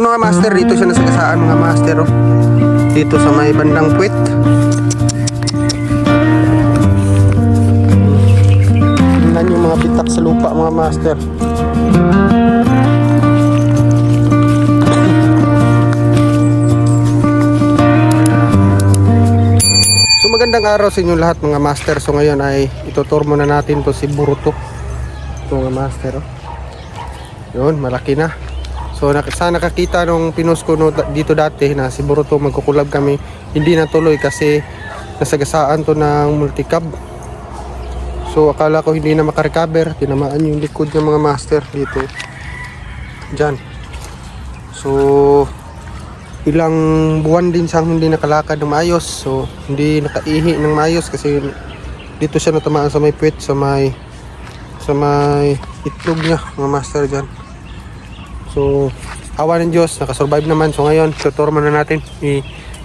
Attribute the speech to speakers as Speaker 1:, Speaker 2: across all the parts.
Speaker 1: Mga master, dito siya nasagasaan mga master, oh. Dito sa may bandang puwet. Tingnan yung mga bitak sa lupa mga master. So magandang araw sa inyo lahat mga master. So ngayon ay itutur muna natin to si Boruto. Ito mga master, oh. Yun, malaki na. So sana nakakita nung pinost ko dito dati na si Boruto magkukulab kami, hindi natuloy kasi nasagasaan to ng multicab. So akala ko hindi na makarecover, tinamaan yung likod ng mga master dito. Diyan. So ilang buwan din siyang hindi nakalakad ng maayos. So hindi nakaihi ng maayos kasi dito siya natamaan sa may puwet, sa may itlog niya mga master diyan. So, awa ng Diyos, nakasurvive naman. So ngayon, tutur muna natin.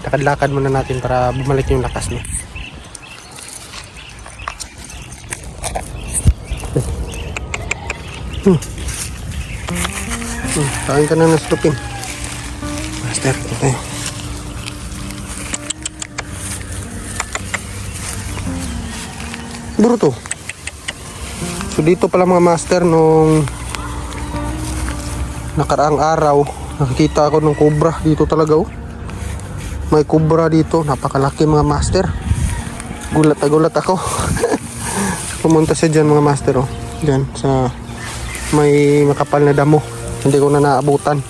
Speaker 1: Lakad-lakad muna natin para bumalik yung lakas niya. Kain ka na ng slupin. Master, ito tayo. Boruto. So dito pala mga master, nung nakaraang araw nakikita ako ng cobra dito talaga, oh. May cobra dito, napakalaki mga master. Gulat ako. Pumunta siya dyan mga master, oh. Dyan sa may makapal na damo, hindi ko na naabutan.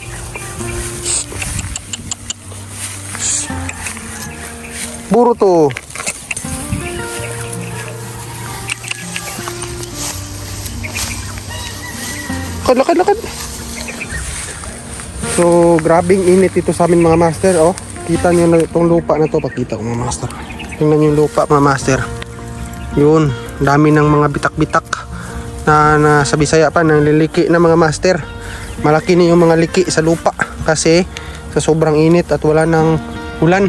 Speaker 1: Boruto. Lakad. So, grabing init ito sa amin mga master, oh. Kita niyo na itong lupa na to, pakita ko mga master. Tingnan niyo yung lupa mga master. Yun, dami ng mga bitak-bitak na sa Bisaya pa, naliliki na mga master. Malaki na yung mga liki sa lupa kasi sa sobrang init at wala ng ulan.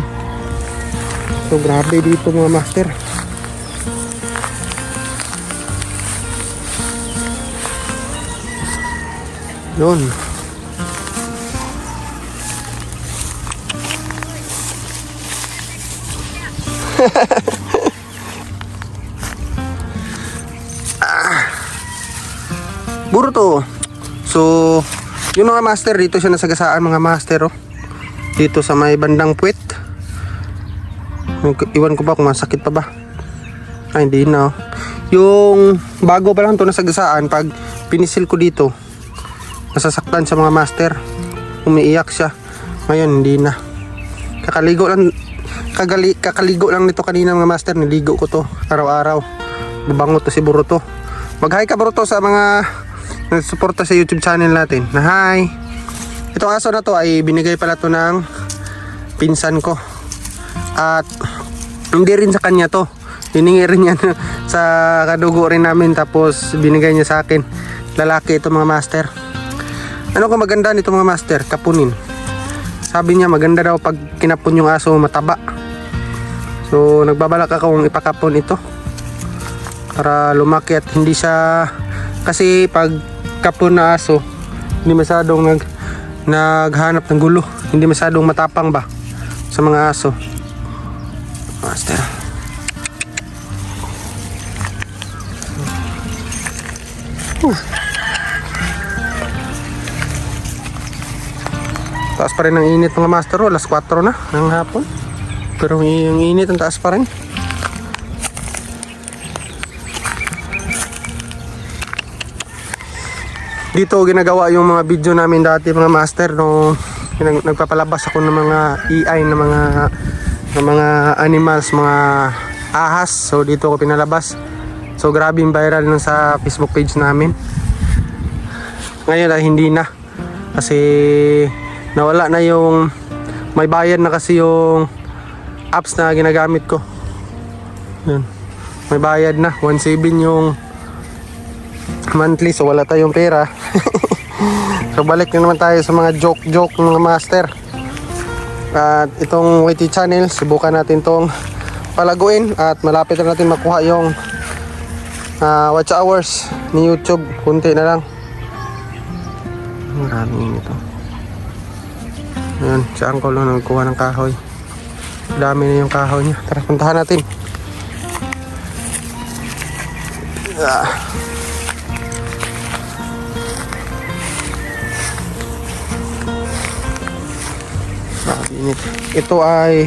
Speaker 1: So, grabe dito mga master. Yun. Boruto. So, yung mga master, dito siya nasagasaan mga master, oh. Dito sa may bandang puwet. Iwan ko ba kung masakit pa ba? Ay, hindi na, oh. Yung bago pa lang to nasagasaan, pag pinisil ko dito, nasasaktan sa mga master. Umiiyak siya. Ngayon, hindi na. Kakaligo lang nito kanina mga master. Niligo ko to araw-araw. Babango to si Boruto. Mag-hi ka Boruto sa mga nagsuporta sa YouTube channel natin. Na hi. Itong aso na to ay binigay pala to ng pinsan ko. At hindi rin sa kanya to. Hiningi rin yan sa kadugo rin namin. Tapos binigay niya sa akin. Lalaki ito mga master. Ano kung maganda nito mga master? Kapunin. Sabi niya maganda daw pag kinapon yung aso mataba. So nagbabalak akong ipakapon ito para lumaki at hindi siya, kasi pag kapon na aso hindi masyadong naghanap ng gulo, hindi masyadong matapang ba sa mga aso master. Taas pa rin ang init mga master, oh. Alas 4 na ng hapon. Pero yung init ang taas pa rin. Dito ginagawa yung mga video namin dati mga master, no, nagpapalabas ako ng mga EI ng mga animals, mga ahas. So dito ko pinalabas. So grabe yung viral nun sa Facebook page namin. Ngayon ay hindi na. Kasi nawala na yung, may bayad na kasi yung apps na ginagamit ko. Yun. May bayad na, 1.7 yung monthly, so wala tayong pera. So balik na naman tayo sa mga joke mga master. At itong YT channel, subukan natin tong palaguin at malapit na natin makuha yung watch hours ni YouTube. Kunti na lang. Maraming ito. Ayan, si Uncle nagkuha ng kahoy. Dami na yung kahoy niya. Tara, puntahan natin. Init. Ito ay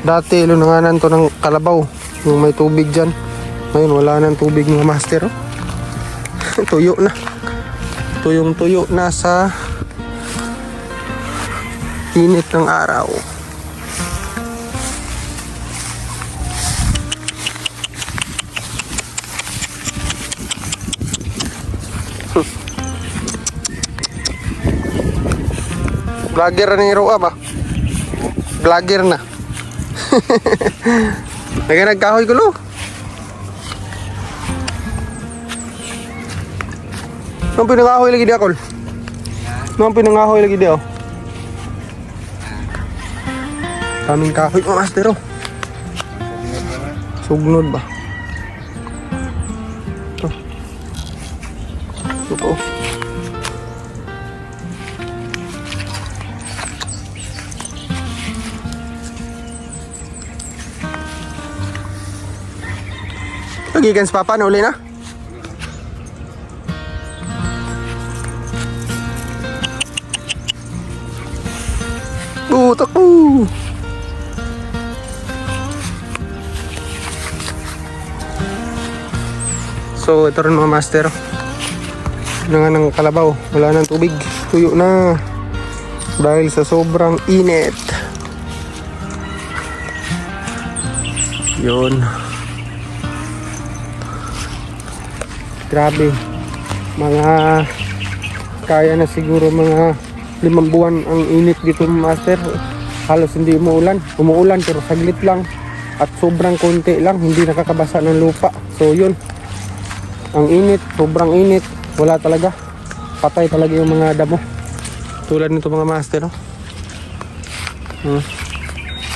Speaker 1: dati lunanganan to ng kalabaw, yung may tubig dyan. Ngayon wala nang tubig mga master. Tuyo na. Tuyong-tuyo na sa init ng araw. Vlogger na ni Roa ba? Vlogger na. Nagkahoy ko lo. Nang pinangahoy lagi di ako. Nang pinangahoy lagi di ako. Kaming kahoy mga master oh. Sugnod ba? Ito. Gigan sa papa na uli na. Takbo. So ito rin mga master. Ano nga ng kalabaw, wala nang tubig, tuyo na dahil sa sobrang init. Yun. Grabe, mga kaya na siguro mga 5 buwan ang init dito master. Halos hindi umuulan pero saglit lang at sobrang konti lang, hindi nakakabasa ng lupa. So yun, ang init, sobrang init, wala talaga, patay talaga yung mga damo tulad nito mga master oh.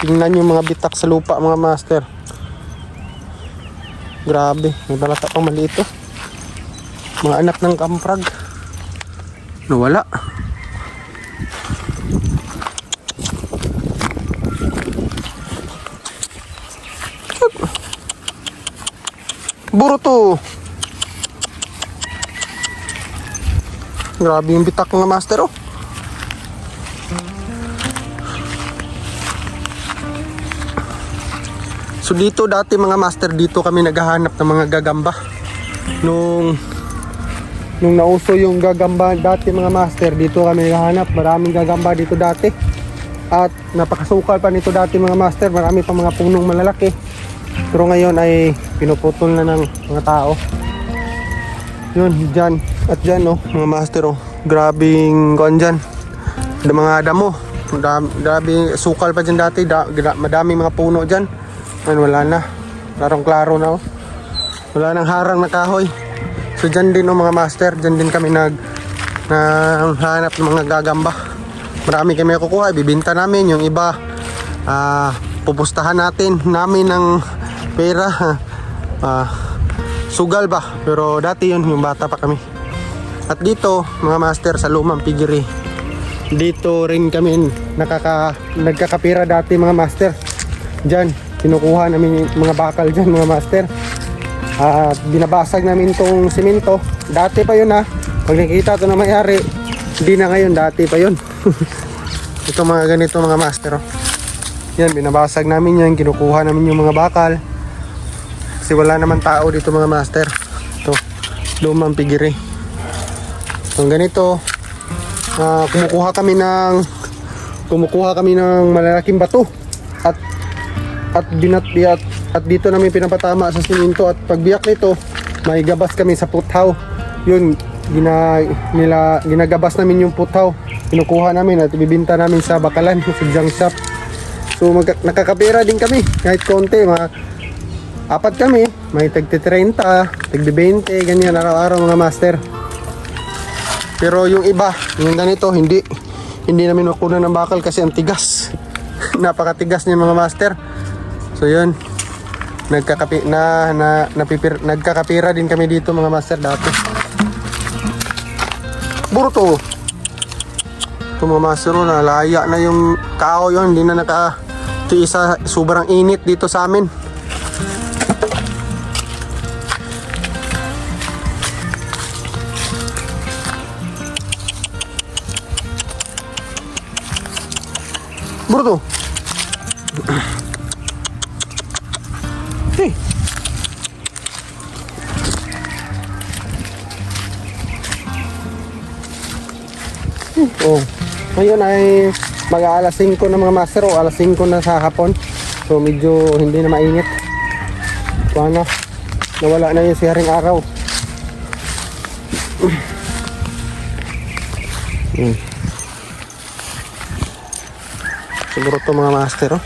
Speaker 1: Tingnan yung mga bitak sa lupa mga master. Grabe, may balata pang maliit oh. Mga anak ng kamprag nawala. Buro to. Grabe yung bitak ng master oh. So dito dati mga master, dito kami naghahanap ng mga gagamba. Nung nauso yung gagamba dati mga master, dito kami naghahanap. Maraming gagamba dito dati. At napakasukal pa nito dati mga master. Marami pa mga punong malalaki. Pero ngayon ay pinuputol na ng mga tao. Yun, dyan. At dyan oh, mga master oh. Grabing kuan dyan. Mga damo. Grabe sukal pa dyan dati. Madaming mga puno dyan. Ayun, wala na. Klarong-klaro na oh. Wala nang harang na kahoy. So dyan din oh mga master, dyan din kami naghanap ng mga gagamba. Marami kami kukuha, ibibinta namin. Yung iba pupustahan namin ng pera. Sugal ba? Pero dati yun, yung bata pa kami. At dito mga master, sa lumang piggery, dito rin kami nagkakapira dati mga master. Dyan, kinukuha namin yung mga bakal dyan mga master. At binabasag namin itong simento. Dati pa yun ha. Pag nakita ito na mayari, hindi na ngayon, dati pa yun. Ito mga ganito mga master oh. Yan, binabasag namin yan. Kinukuha namin yung mga bakal. Kasi wala naman tao dito mga master. Ito, lumang pigiri. So ganito, kumukuha kami ng malalaking bato. At dito namin pinapatama sa simento. At pagbiyak nito, may gabas kami sa puthaw. Yun, ginagabas namin yung puthaw. Kinukuha namin at ibibinta namin sa bakalan, sa junk shop. So nakakapira din kami kahit konti. Apat kami, may tagti 30, tagti 20, ganyan araw-araw mga master. Pero yung iba, yung ganito, hindi namin makunan ng bakal kasi ang tigas. Napakatigas niya mga master. So yun, nagkakapira din kami dito mga master dati. Buro to. Ito mga master, nalaya na yung tao yun. Hindi na nakatiis sa sobrang init dito sa amin. Bruto. Hey. Oh. Ngayon ay mag-aalas 5 na mga master, o alas 5 na sa hapon. So medyo hindi na mainit. Paano? Nawala na yung siharing araw. Siguro to mga master, oh.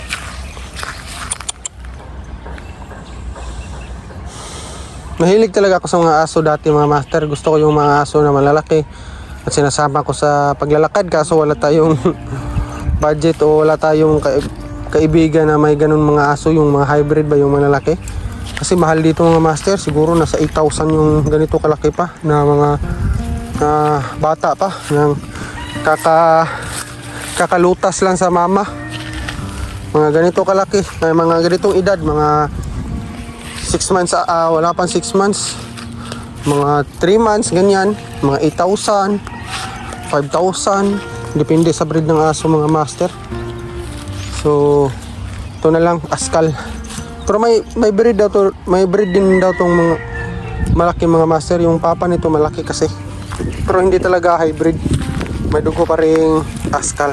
Speaker 1: Mahilig talaga ako sa mga aso dati mga master. Gusto ko yung mga aso na malalaki at sinasama ko sa paglalakad, kaso wala tayong budget o wala tayong kaibigan na may ganun mga aso, yung mga hybrid ba, yung malalaki. Kasi mahal dito mga master, siguro nasa 8,000 yung ganito kalaki pa na mga bata pa, yung kakalutas lang sa mama. Mga ganito kalaki, may mga ganitong edad, mga 6 months, wala pang 6 months, mga 3 months, ganyan, mga 8,000, 5,000, depende sa breed ng aso mga master. So ito na lang, askal. Pero may breed daw to, may breed din daw tong mga malaki mga master. Yung papa nito malaki kasi, pero hindi talaga hybrid, may dugo pa ring askal.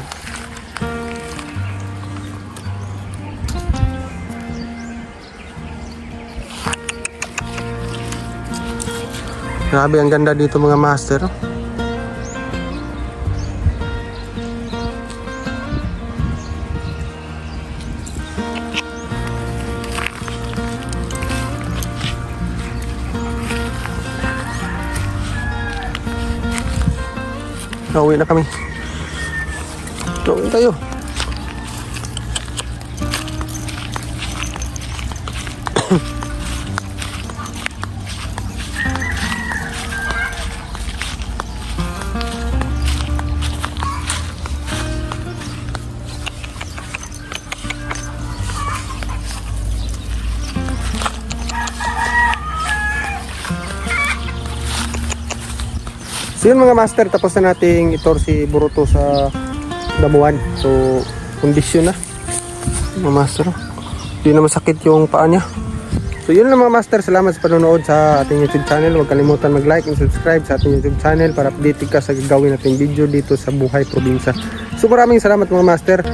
Speaker 1: Grabe, ang ganda dito mga master. Nauwi na kami. Nauwi tayo. So yun mga master, tapos na nating itor si Boruto sa damuhan. So kondisyon na mga master, hindi na masakit yung paa niya. So yun lang mga master, salamat sa panonood sa ating YouTube channel. Huwag kalimutan mag-like and subscribe sa ating YouTube channel para updated ka sa gagawin nating video dito sa Buhay Probinsya. So maraming salamat mga master.